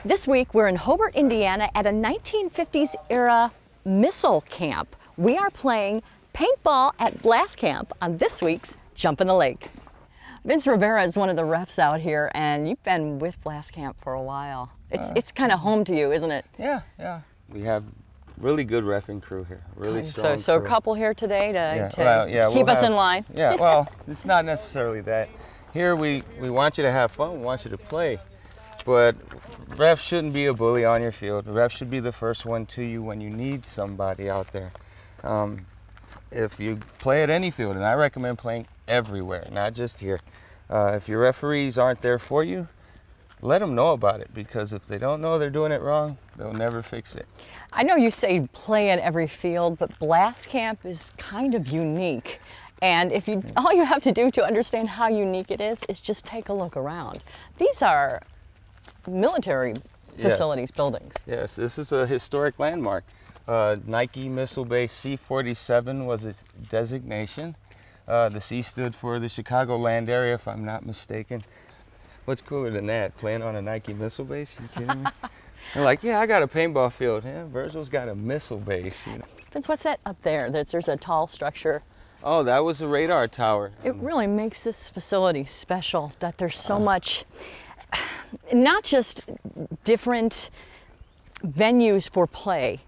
This week, we're in Hobart, Indiana at a 1950s era missile camp. We are playing paintball at Blast Camp on this week's Jump in the Lake. Vince Rivera is one of the refs out here, and you've been with Blast Camp for a while. It's kind of home to you, isn't it? Yeah. We have really good reffing crew here, really strong So crew. a couple here today to keep we'll us in line? Yeah, well, it's not necessarily that. Here we want you to have fun, we want you to play, but refs shouldn't be a bully on your field. The ref should be the first one to you when you need somebody out there. If you play at any field, and I recommend playing everywhere, not just here, if your referees aren't there for you, let them know about it, because if they don't know they're doing it wrong, they'll never fix it. I know you say play at every field, but Blast Camp is kind of unique. And if you, all you have to do to understand how unique it is just take a look around. These are military facilities, buildings. Yes, this is a historic landmark. Nike Missile Base C-47 was its designation. The C stood for the Chicago land area, if I'm not mistaken. What's cooler than that, playing on a Nike missile base? You kidding me? They're like, yeah, I got a paintball field. Yeah, Virgil's got a missile base. You know? Vince, what's that up there? There's a tall structure. Oh, that was a radar tower. It really makes this facility special that there's so much, not just different venues for play,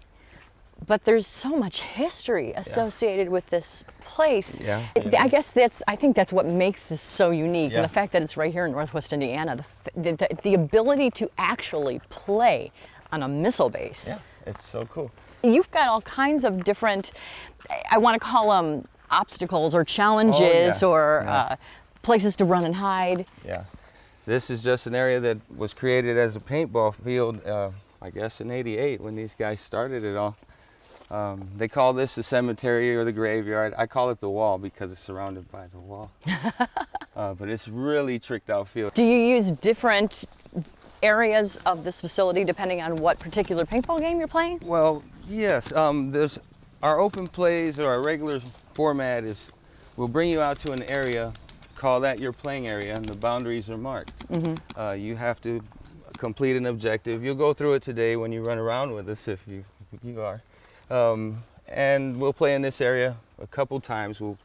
but there's so much history associated with this place. Yeah. I guess I think that's what makes this so unique, and the fact that it's right here in Northwest Indiana, the ability to actually play on a missile base. Yeah, it's so cool. You've got all kinds of different, I want to call them obstacles or challenges or places to run and hide. Yeah, this is just an area that was created as a paintball field, I guess in '88 when these guys started it all. They call this the cemetery or the graveyard. I call it the wall because it's surrounded by the wall. But it's really tricked out field. Do you use different areas of this facility depending on what particular paintball game you're playing? Well, yes. There's our open plays or our regular format is we'll bring you out to an area, call that your playing area, and the boundaries are marked. You have to complete an objective. You'll go through it today when you run around with us if you are. And we'll play in this area a couple times. We'll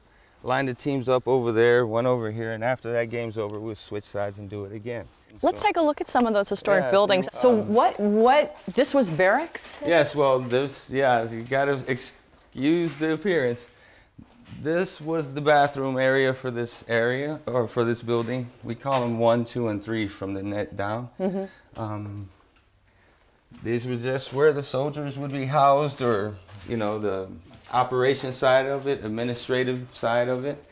line the teams up over there, one over here, and after that game's over, we'll switch sides and do it again. Let's take a look at some of those historic buildings. So this was barracks? Yes, well, you gotta excuse the appearance. This was the bathroom area for this area, or for this building. We call them 1, 2, and 3 from the net down. These were just where the soldiers would be housed, or, you know, the operation side of it, administrative side of it.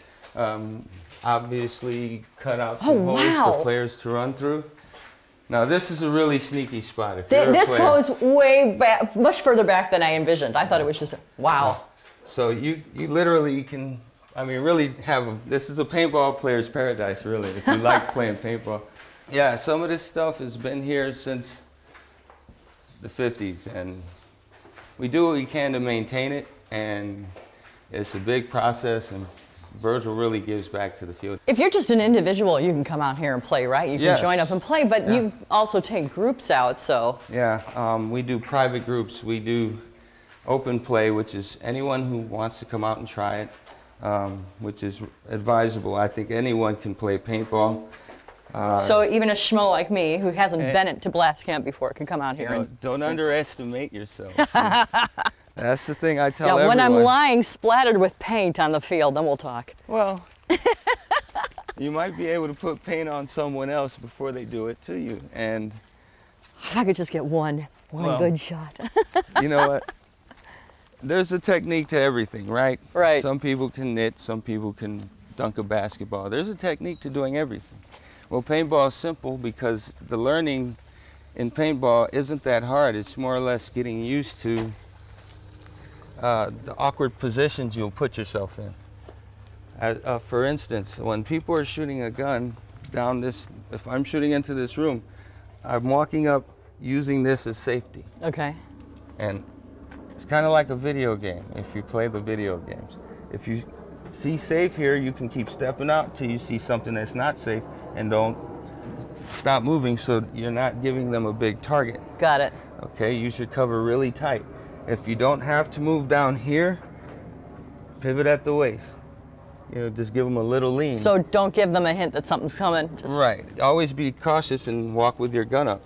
Obviously cut out some holes for players to run through. Now this is a really sneaky spot. If this goes way back, much further back than I envisioned. I thought it was just, wow. So you literally can, I mean, really this is a paintball player's paradise, really, if you like playing paintball. Yeah, some of this stuff has been here since the 50s, and we do what we can to maintain it, and it's a big process, and Virgil really gives back to the field. If you're just an individual, you can come out here and play, right? You can join up and play, but you also take groups out, so. Yeah, we do private groups. We do open play, which is anyone who wants to come out and try it, which is advisable. I think anyone can play paintball. So even a schmo like me, who hasn't been to Blast Camp before, can come out here. Don't underestimate yourself. That's the thing I tell everyone. When I'm lying splattered with paint on the field, then we'll talk. Well, you might be able to put paint on someone else before they do it to you. And if I could just get one good shot. You know what? There's a technique to everything, right? Right. Some people can knit, some people can dunk a basketball. There's a technique to doing everything. Well, paintball is simple because the learning in paintball isn't that hard. It's more or less getting used to the awkward positions you'll put yourself in. For instance, when people are shooting a gun down this, if I'm shooting into this room, I'm walking up using this as safety. Okay. And it's kind of like a video game if you play the video games. If you see safe here, you can keep stepping out till you see something that's not safe and don't stop moving so you're not giving them a big target. Got it. Okay, use your cover really tight. If you don't have to move down here, pivot at the waist. You know, just give them a little lean. So don't give them a hint that something's coming. Right. Always be cautious and walk with your gun up,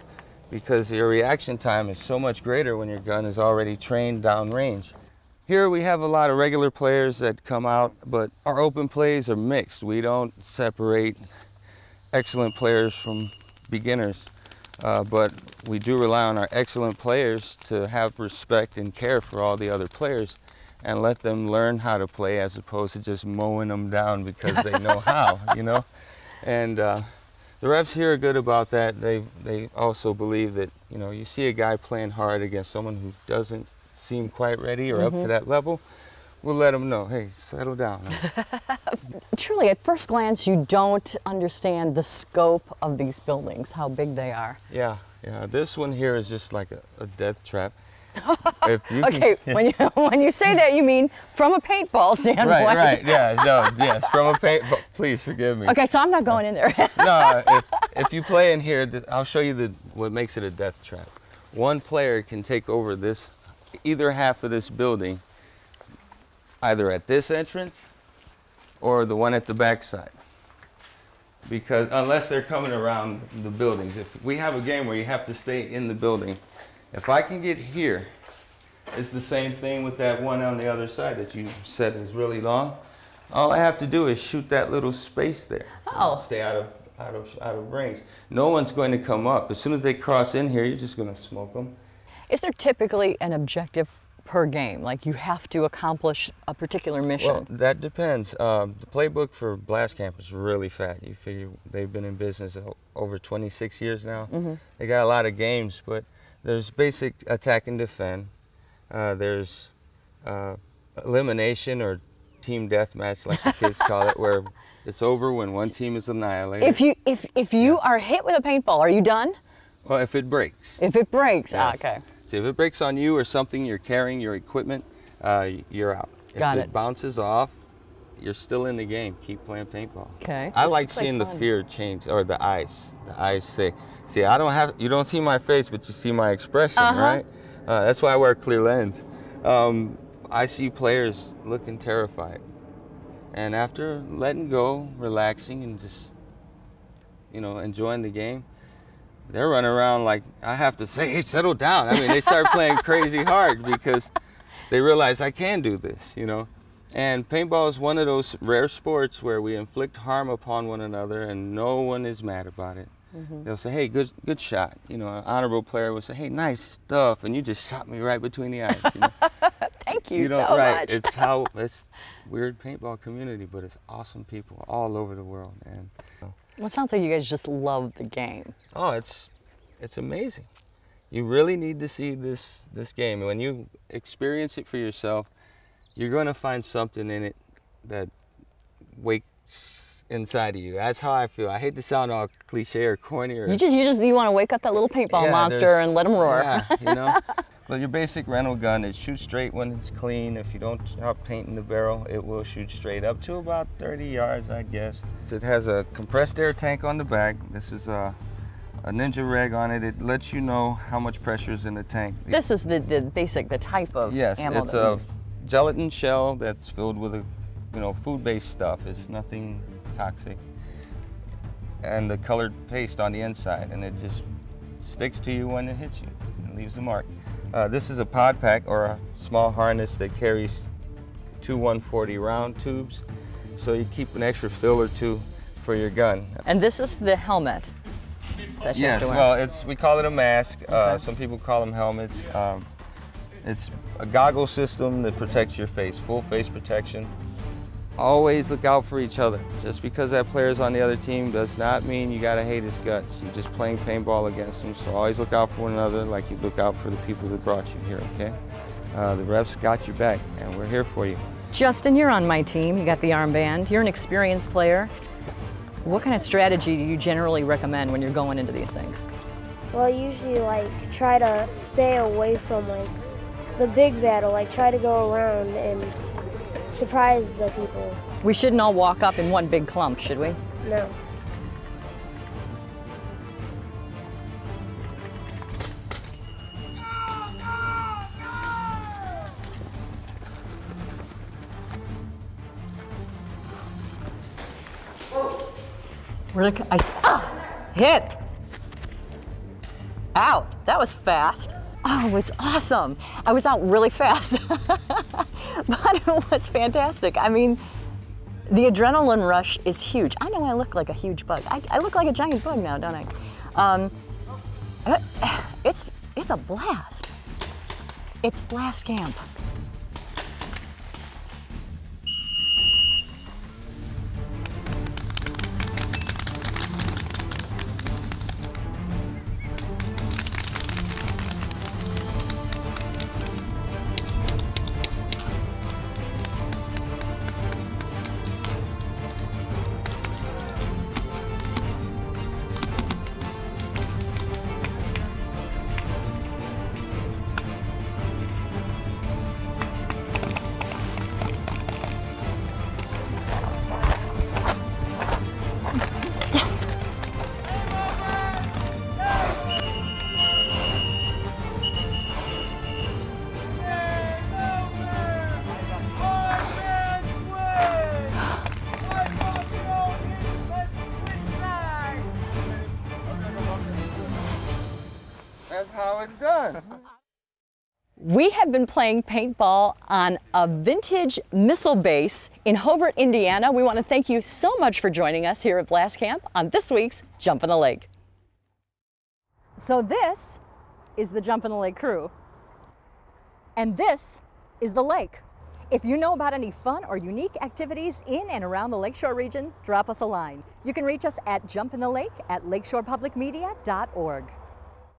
because your reaction time is so much greater when your gun is already trained downrange. Here we have a lot of regular players that come out, but our open plays are mixed. We don't separate excellent players from beginners, but we do rely on our excellent players to have respect and care for all the other players and let them learn how to play, as opposed to just mowing them down because they know how, you know? And the refs here are good about that. They also believe that, you know, you see a guy playing hard against someone who doesn't seem quite ready or up to that level, we'll let them know, hey, settle down. Truly, at first glance, you don't understand the scope of these buildings, how big they are. Yeah, this one here is just like a death trap. Okay, when you say that, you mean from a paintball standpoint. Right, yeah, no, yes, from a paintball. Please forgive me. Okay, so I'm not going in there. No, if you play in here, I'll show you what makes it a death trap. One player can take over either half of this building, either at this entrance or the one at the back side. Because unless they're coming around the buildings, if we have a game where you have to stay in the building, if I can get here, it's the same thing with that one on the other side that you said is really long. All I have to do is shoot that little space there. Oh. Stay out of range. No one's going to come up. As soon as they cross in here, you're just going to smoke them. Is there typically an objective per game? Like you have to accomplish a particular mission? Well, that depends. The playbook for Blast Camp is really fat. You figure they've been in business over 26 years now. They got a lot of games, but there's basic attack and defend. There's elimination or team deathmatch, like the kids call it, where it's over when one team is annihilated. If you are hit with a paintball, are you done? Well, if it breaks. If it breaks, Yes. okay. So if it breaks on you or something you're carrying, your equipment, you're out. Got if it. it bounces off, you're still in the game. Keep playing paintball. Okay. I like seeing the fear change, or the eyes. The eyes say, see, you don't see my face, but you see my expression, right? That's why I wear clear lens. I see players looking terrified. And after letting go, relaxing, and just, you know, enjoying the game, they're running around like, I have to say, hey, settle down. I mean, they start playing crazy hard because they realize I can do this, you know. And paintball is one of those rare sports where we inflict harm upon one another and no one is mad about it. They'll say, hey, good shot. You know, an honorable player will say, hey, nice stuff, and you just shot me right between the eyes. You know? Thank you so much. It's weird paintball community, but it's awesome people all over the world. And Well, it sounds like you guys just love the game. oh, it's amazing. You really need to see this game. When you experience it for yourself, you're going to find something in it that wakes inside of you. That's how I feel. I hate to sound all cliche or corny. Or, You want to wake up that little paintball monster and let him roar. Yeah, you know. But your basic rental gun, it shoots straight when it's clean. If you don't stop painting the barrel, it will shoot straight up to about 30 yards, I guess. It has a compressed air tank on the back. This is a Ninja reg on it. It lets you know how much pressure is in the tank. This is the type of ammo. It's a gelatin shell that's filled with food-based stuff. It's nothing toxic. And the colored paste on the inside, and it just sticks to you when it hits you and leaves a mark. This is a pod pack, or a small harness that carries two 140 round tubes, so you keep an extra fill or two for your gun. And this is the helmet that you have to wear. Well, we call it a mask. Some people call them helmets. It's a goggle system that protects your face, full face protection. Always look out for each other. Just because that player's on the other team does not mean you gotta hate his guts. You're just playing paintball against him, so always look out for one another like you look out for the people that brought you here, okay? The refs got your back, and we're here for you. Justin, you're on my team. You got the armband. You're an experienced player. What kind of strategy do you generally recommend when you're going into these things? Well, I usually try to stay away from the big battle, try to go around and surprise the people. We shouldn't all walk up in one big clump, should we? No. Hit. Out. That was fast. Oh, it was awesome. I was out really fast, but it was fantastic. I mean, the adrenaline rush is huge. I know I look like a huge bug. I look like a giant bug now, don't I? It's a blast. It's Blast Camp. That's how it's done. We have been playing paintball on a vintage missile base in Hobart, Indiana. We want to thank you so much for joining us here at Blast Camp on this week's Jump in the Lake. So this is the Jump in the Lake crew, and this is the lake. If you know about any fun or unique activities in and around the Lakeshore region, drop us a line. You can reach us at jumpinthelake@lakeshorepublicmedia.org.